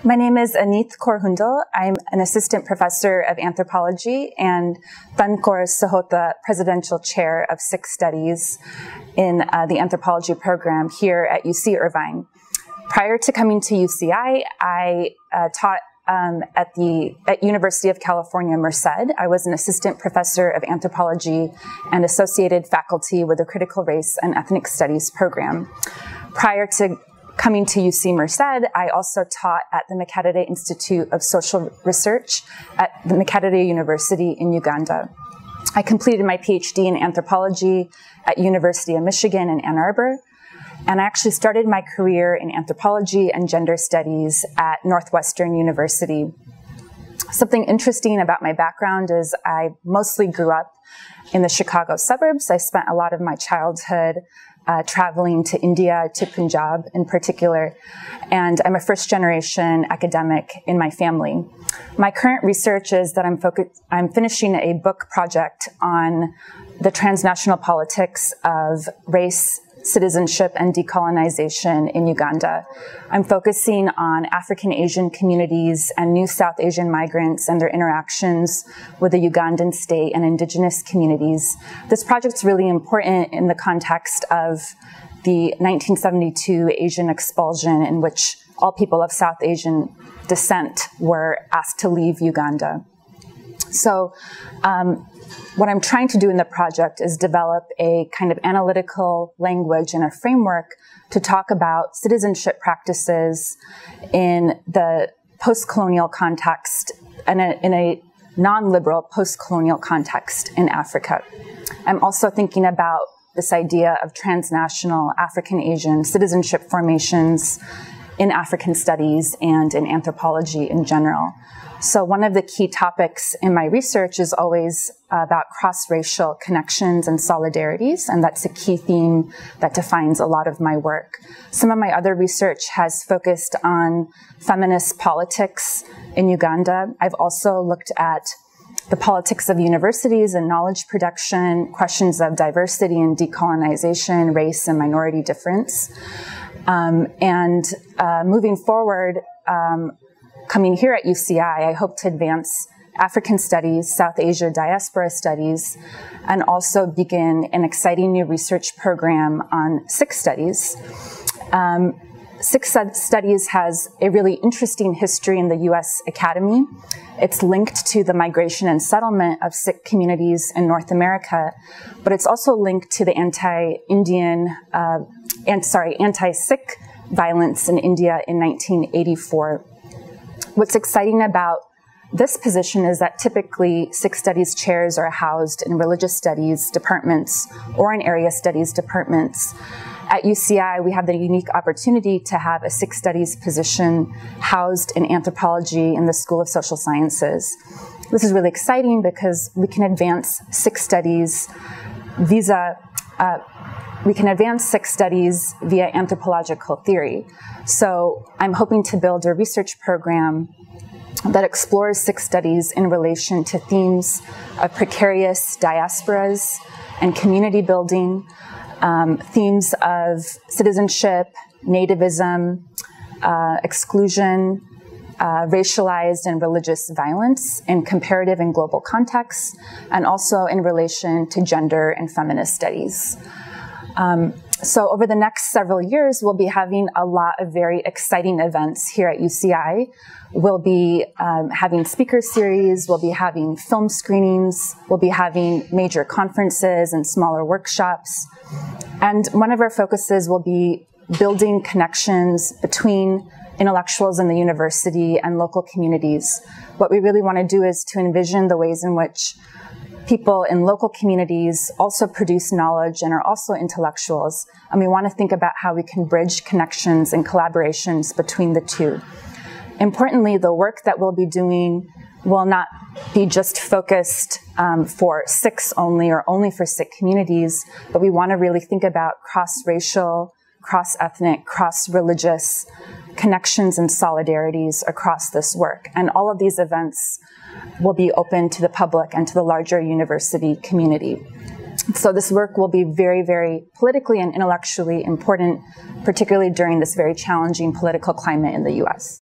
My name is Anneeth Hundle. I'm an assistant professor of anthropology and Kaur Sahota Presidential Chair of Sikh Studies in the anthropology program here at UC Irvine. Prior to coming to UCI, I taught at University of California, Merced. I was an assistant professor of anthropology and associated faculty with the Critical Race and Ethnic Studies program. Prior to coming to UC Merced, I also taught at the Makerere Institute of Social Research at the Makerere University in Uganda. I completed my PhD in anthropology at University of Michigan in Ann Arbor, and I actually started my career in anthropology and gender studies at Northwestern University. Something interesting about my background is I mostly grew up in the Chicago suburbs. I spent a lot of my childhood traveling to India, to Punjab in particular, and I'm a first-generation academic in my family. My current research is that I'm finishing a book project on the transnational politics of race, citizenship, and decolonization in Uganda. I'm focusing on African Asian communities and new South Asian migrants and their interactions with the Ugandan state and indigenous communities. This project's really important in the context of the 1972 Asian expulsion, in which all people of South Asian descent were asked to leave Uganda. So what I'm trying to do in the project is develop a kind of analytical language and a framework to talk about citizenship practices in the post-colonial context and in a non-liberal post-colonial context in Africa. I'm also thinking about this idea of transnational African-Asian citizenship formations in African studies and in anthropology in general. So one of the key topics in my research is always about cross-racial connections and solidarities, and that's a key theme that defines a lot of my work. Some of my other research has focused on feminist politics in Uganda. I've also looked at the politics of universities and knowledge production, questions of diversity and decolonization, race and minority difference. Moving forward, coming here at UCI, I hope to advance African studies, South Asia diaspora studies, and also begin an exciting new research program on Sikh studies. Sikh studies has a really interesting history in the US Academy. It's linked to the migration and settlement of Sikh communities in North America, but it's also linked to the anti-Sikh violence in India in 1984. What's exciting about this position is that typically Sikh studies chairs are housed in religious studies departments or in area studies departments. At UCI, we have the unique opportunity to have a Sikh studies position housed in anthropology in the School of Social Sciences. This is really exciting because we can advance Sikh studies via anthropological theory. So I'm hoping to build a research program that explores Sikh studies in relation to themes of precarious diasporas and community building, themes of citizenship, nativism, exclusion, racialized and religious violence in comparative and global contexts, and also in relation to gender and feminist studies. So over the next several years, we'll be having a lot of very exciting events here at UCI. We'll be having speaker series, we'll be having film screenings, we'll be having major conferences and smaller workshops. And one of our focuses will be building connections between intellectuals in the university and local communities. What we really want to do is to envision the ways in which people in local communities also produce knowledge and are also intellectuals, and we want to think about how we can bridge connections and collaborations between the two. Importantly, the work that we'll be doing will not be just focused for Sikhs only or only for Sikh communities, but we want to really think about cross-racial, cross-ethnic, cross-religious connections and solidarities across this work. And all of these events will be open to the public and to the larger university community. So this work will be very, very politically and intellectually important, particularly during this very challenging political climate in the US.